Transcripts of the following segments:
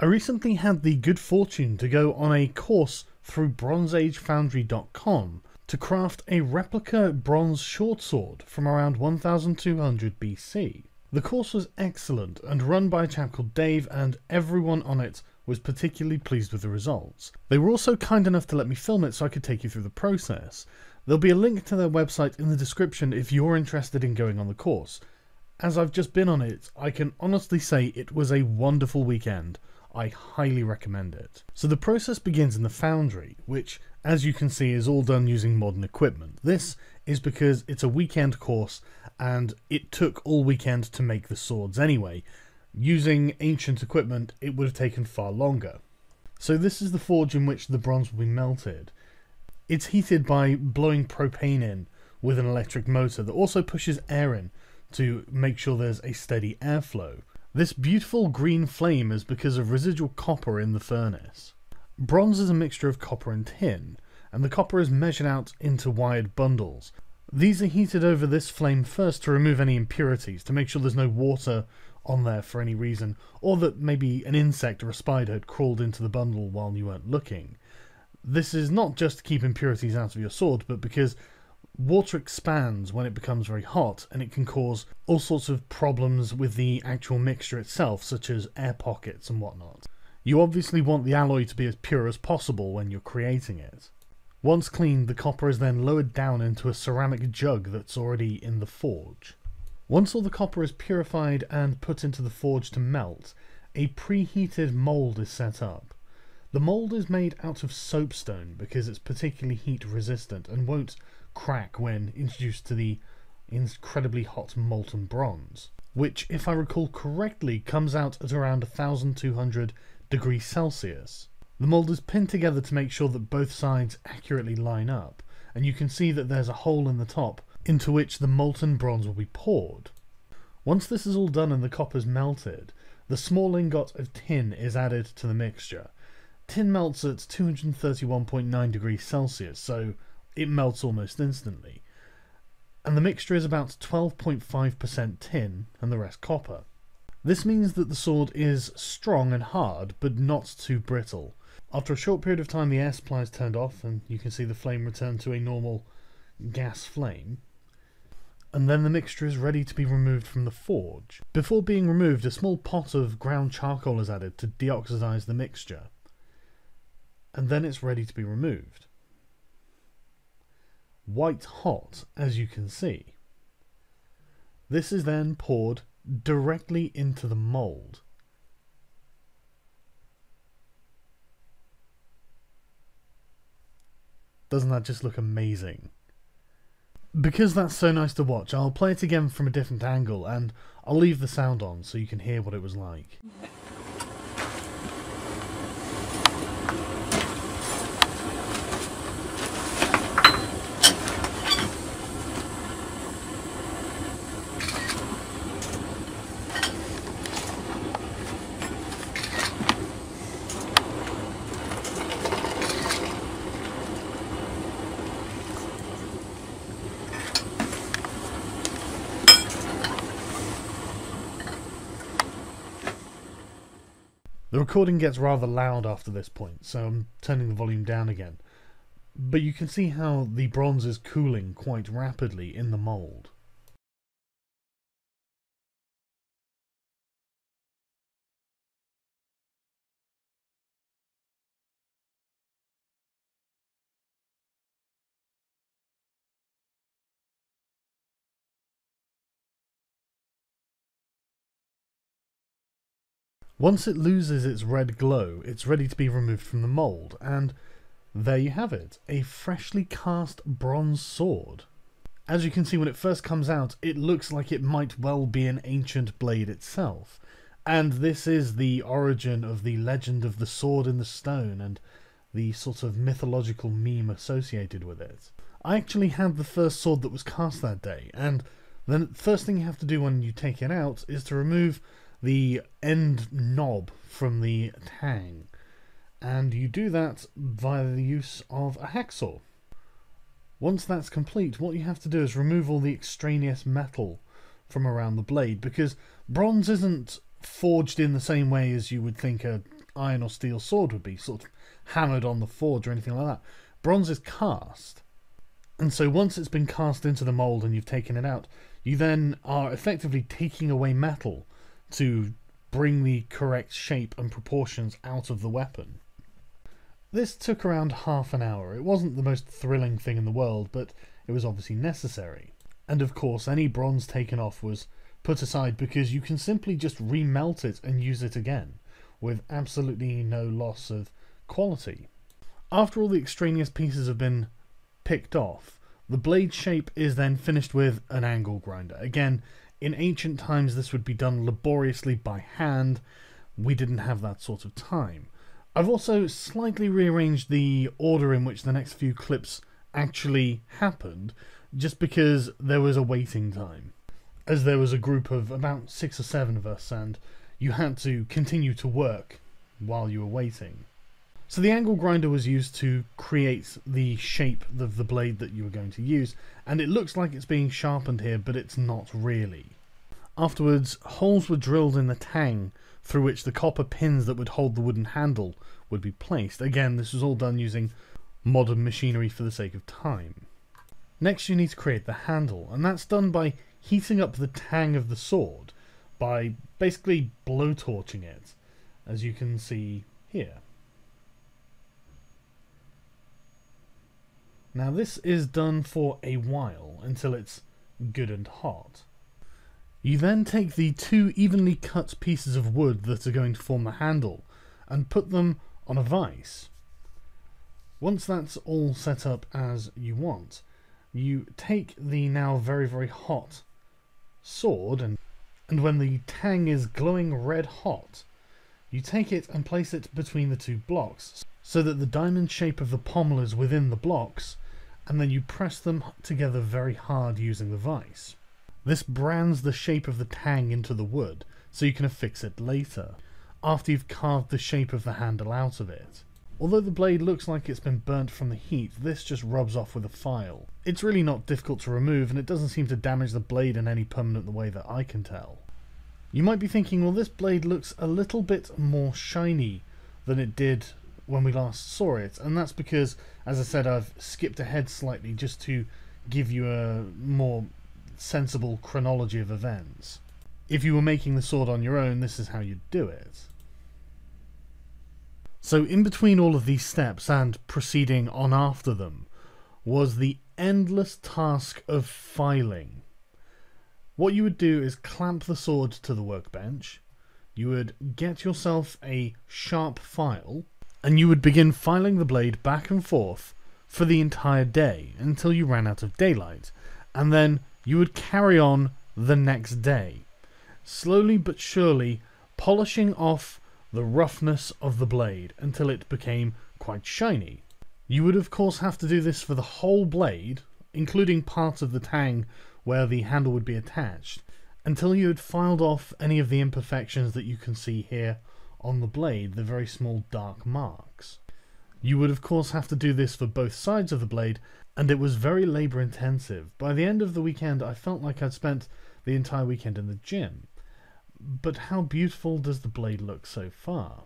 I recently had the good fortune to go on a course through bronzeagefoundry.com to craft a replica bronze shortsword from around 1200 BC. The course was excellent and run by a chap called Dave, and everyone on it was particularly pleased with the results. They were also kind enough to let me film it so I could take you through the process. There'll be a link to their website in the description if you're interested in going on the course. As I've just been on it, I can honestly say it was a wonderful weekend. I highly recommend it. So the process begins in the foundry, which, as you can see, is all done using modern equipment. This is because it's a weekend course and it took all weekend to make the swords anyway. Using ancient equipment, it would have taken far longer. So this is the forge in which the bronze will be melted. It's heated by blowing propane in with an electric motor that also pushes air in to make sure there's a steady airflow. This beautiful green flame is because of residual copper in the furnace. Bronze is a mixture of copper and tin, and the copper is measured out into wired bundles. These are heated over this flame first to remove any impurities, to make sure there's no water on there for any reason, or that maybe an insect or a spider had crawled into the bundle while you weren't looking. This is not just to keep impurities out of your sword, but because water expands when it becomes very hot, and it can cause all sorts of problems with the actual mixture itself, such as air pockets and whatnot. You obviously want the alloy to be as pure as possible when you're creating it. Once cleaned, the copper is then lowered down into a ceramic jug that's already in the forge. Once all the copper is purified and put into the forge to melt, a preheated mould is set up. The mould is made out of soapstone because it's particularly heat resistant and won't crack when introduced to the incredibly hot molten bronze, which, if I recall correctly, comes out at around 1200 degrees Celsius. The mould is pinned together to make sure that both sides accurately line up, and you can see that there's a hole in the top into which the molten bronze will be poured. Once this is all done and the copper's melted, the small ingot of tin is added to the mixture. Tin melts at 231.9 degrees Celsius, so it melts almost instantly. And the mixture is about 12.5% tin and the rest copper. This means that the sword is strong and hard, but not too brittle. After a short period of time, the air supply is turned off, and you can see the flame return to a normal gas flame. And then the mixture is ready to be removed from the forge. Before being removed, a small pot of ground charcoal is added to deoxidize the mixture. And then it's ready to be removed. White hot, as you can see. This is then poured directly into the mould. Doesn't that just look amazing? Because that's so nice to watch, I'll play it again from a different angle, and I'll leave the sound on so you can hear what it was like. The recording gets rather loud after this point, so I'm turning the volume down again. But you can see how the bronze is cooling quite rapidly in the mould. Once it loses its red glow, it's ready to be removed from the mould, and there you have it, a freshly cast bronze sword. As you can see, when it first comes out, it looks like it might well be an ancient blade itself, and this is the origin of the legend of the sword in the stone and the sort of mythological meme associated with it. I actually had the first sword that was cast that day, and the first thing you have to do when you take it out is to remove the end knob from the tang, and you do that via the use of a hacksaw. Once that's complete, what you have to do is remove all the extraneous metal from around the blade, because bronze isn't forged in the same way as you would think a iron or steel sword would be, sort of hammered on the forge or anything like that. Bronze is cast. And so once it's been cast into the mould and you've taken it out, you then are effectively taking away metal to bring the correct shape and proportions out of the weapon. This took around half an hour. It wasn't the most thrilling thing in the world, but it was obviously necessary. And of course, any bronze taken off was put aside because you can simply just remelt it and use it again, with absolutely no loss of quality. After all the extraneous pieces have been picked off, the blade shape is then finished with an angle grinder. Again, in ancient times this would be done laboriously by hand. We didn't have that sort of time. I've also slightly rearranged the order in which the next few clips actually happened, just because there was a waiting time. As there was a group of about 6 or 7 of us, and you had to continue to work while you were waiting. So the angle grinder was used to create the shape of the blade that you were going to use, and it looks like it's being sharpened here, but it's not really. Afterwards, holes were drilled in the tang through which the copper pins that would hold the wooden handle would be placed. Again, this was all done using modern machinery for the sake of time. Next you need to create the handle, and that's done by heating up the tang of the sword, by basically blowtorching it, as you can see here. Now this is done for a while, until it's good and hot. You then take the 2 evenly cut pieces of wood that are going to form the handle, and put them on a vise. Once that's all set up as you want, you take the now very, very hot sword, and when the tang is glowing red hot, you take it and place it between the 2 blocks, so that the diamond shape of the pommel is within the blocks, and then you press them together very hard using the vise. This brands the shape of the tang into the wood, so you can affix it later, after you've carved the shape of the handle out of it. Although the blade looks like it's been burnt from the heat, this just rubs off with a file. It's really not difficult to remove, and it doesn't seem to damage the blade in any permanent way that I can tell. You might be thinking, well, this blade looks a little bit more shiny than it did when we last saw it, and that's because, as I said, I've skipped ahead slightly just to give you a more sensible chronology of events. If you were making the sword on your own, this is how you'd do it. So in between all of these steps and proceeding on after them was the endless task of filing. What you would do is clamp the sword to the workbench, you would get yourself a sharp file, and you would begin filing the blade back and forth for the entire day until you ran out of daylight, and then you would carry on the next day, slowly but surely polishing off the roughness of the blade until it became quite shiny. You would of course have to do this for the whole blade, including parts of the tang where the handle would be attached, until you had filed off any of the imperfections that you can see here on the blade, the very small dark marks. You would of course have to do this for both sides of the blade, and it was very labour intensive. By the end of the weekend I felt like I'd spent the entire weekend in the gym. But how beautiful does the blade look so far?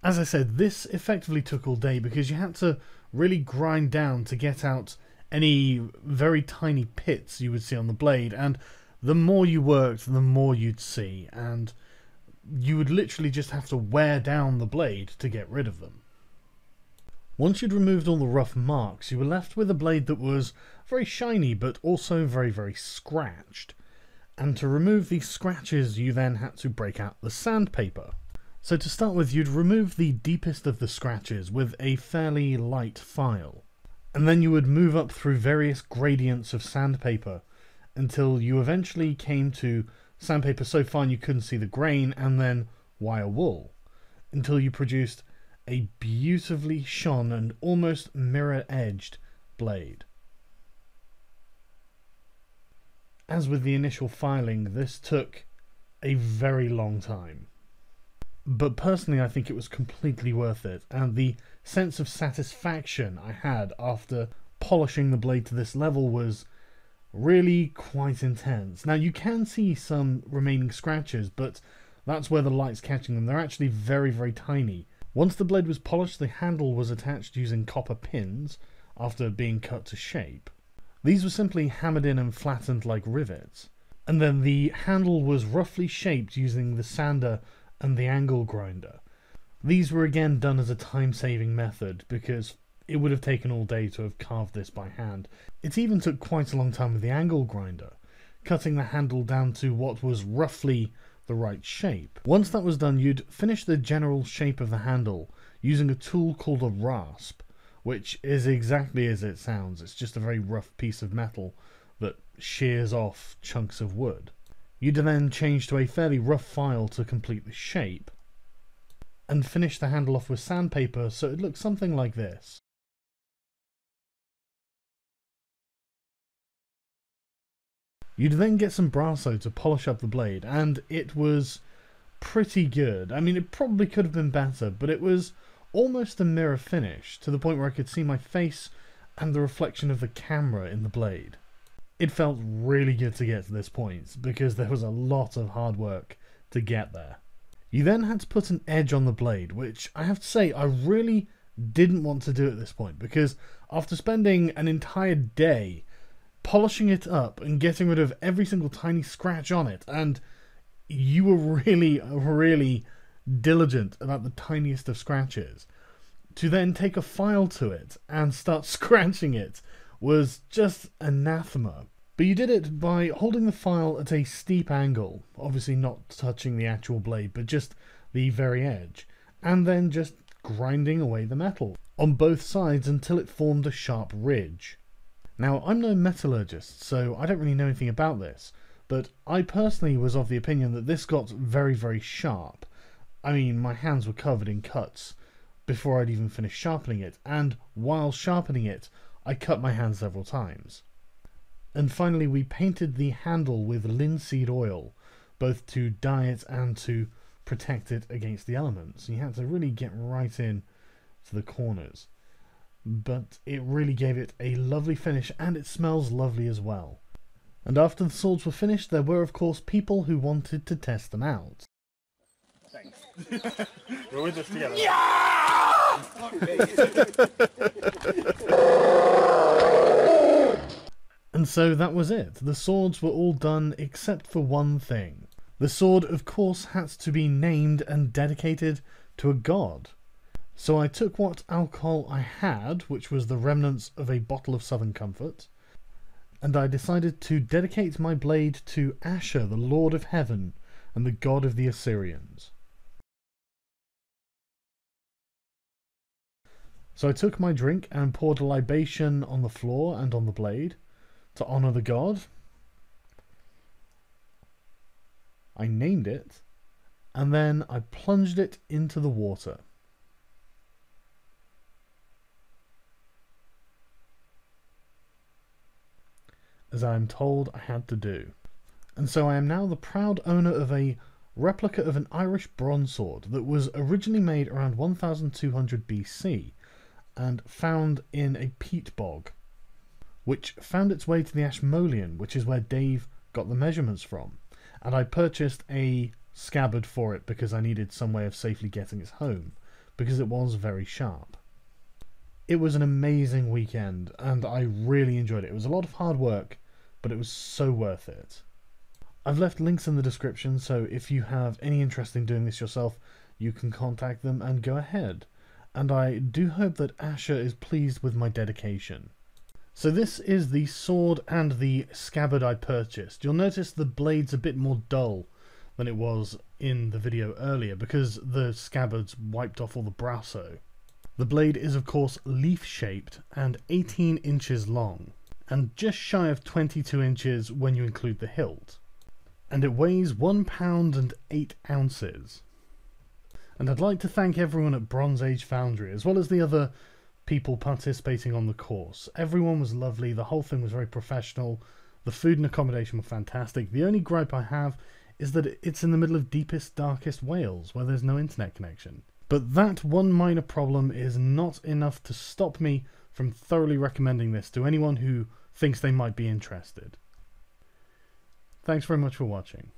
As I said, this effectively took all day because you had to really grind down to get out any very tiny pits you would see on the blade, and the more you worked, the more you'd see, and you would literally just have to wear down the blade to get rid of them. Once you'd removed all the rough marks, you were left with a blade that was very shiny but also very, very scratched. And to remove these scratches, you then had to break out the sandpaper. So to start with, you'd remove the deepest of the scratches with a fairly light file. And then you would move up through various gradients of sandpaper until you eventually came to sandpaper so fine you couldn't see the grain, and then wire wool, until you produced a beautifully shone and almost mirror-edged blade. As with the initial filing, this took a very long time. But personally I think it was completely worth it, and the sense of satisfaction I had after polishing the blade to this level was really quite intense. Now you can see some remaining scratches, but that's where the light's catching them. They're actually very, very tiny. Once the blade was polished, the handle was attached using copper pins after being cut to shape. These were simply hammered in and flattened like rivets. And then the handle was roughly shaped using the sander and the angle grinder. These were again done as a time-saving method because it would have taken all day to have carved this by hand. It even took quite a long time with the angle grinder, cutting the handle down to what was roughly the right shape. Once that was done, you'd finish the general shape of the handle using a tool called a rasp, which is exactly as it sounds. It's just a very rough piece of metal that shears off chunks of wood. You'd then change to a fairly rough file to complete the shape, and finish the handle off with sandpaper so it looks something like this. You'd then get some Brasso to polish up the blade, and it was pretty good. I mean, it probably could have been better, but it was almost a mirror finish, to the point where I could see my face and the reflection of the camera in the blade. It felt really good to get to this point, because there was a lot of hard work to get there. You then had to put an edge on the blade, which I have to say I really didn't want to do at this point, because after spending an entire day polishing it up and getting rid of every single tiny scratch on it, and you were really diligent about the tiniest of scratches, to then take a file to it and start scratching it was just anathema. But you did it by holding the file at a steep angle, obviously not touching the actual blade, but just the very edge, and then just grinding away the metal on both sides until it formed a sharp ridge. Now, I'm no metallurgist, so I don't really know anything about this, but I personally was of the opinion that this got very sharp. I mean, my hands were covered in cuts before I'd even finished sharpening it, and while sharpening it, I cut my hands several times. And finally, we painted the handle with linseed oil, both to dye it and to protect it against the elements. You had to really get right in to the corners. But it really gave it a lovely finish, and it smells lovely as well. And after the swords were finished, there were of course people who wanted to test them out. Thanks. We're with this together. Yeah! And so that was it. The swords were all done except for one thing. The sword, of course, had to be named and dedicated to a god. So I took what alcohol I had, which was the remnants of a bottle of Southern Comfort, and I decided to dedicate my blade to Asher, the Lord of Heaven and the god of the Assyrians. So I took my drink and poured a libation on the floor and on the blade to honour the god. I named it, and then I plunged it into the water. As I am told I had to do. And so I am now the proud owner of a replica of an Irish bronze sword that was originally made around 1200 BC and found in a peat bog, which found its way to the Ashmolean, which is where Dave got the measurements from. And I purchased a scabbard for it because I needed some way of safely getting it home, because it was very sharp. It was an amazing weekend, and I really enjoyed it. It was a lot of hard work, but it was so worth it. I've left links in the description, so if you have any interest in doing this yourself, you can contact them and go ahead. And I do hope that Asher is pleased with my dedication. So this is the sword and the scabbard I purchased. You'll notice the blade's a bit more dull than it was in the video earlier because the scabbard's wiped off all the Brasso. The blade is of course leaf-shaped and 18 inches long, and just shy of 22 inches when you include the hilt. And it weighs 1 pound and 8 ounces. And I'd like to thank everyone at Bronze Age Foundry, as well as the other people participating on the course. Everyone was lovely, the whole thing was very professional, the food and accommodation were fantastic. The only gripe I have is that it's in the middle of deepest, darkest Wales, where there's no internet connection. But that one minor problem is not enough to stop me from thoroughly recommending this to anyone who thinks they might be interested. Thanks very much for watching.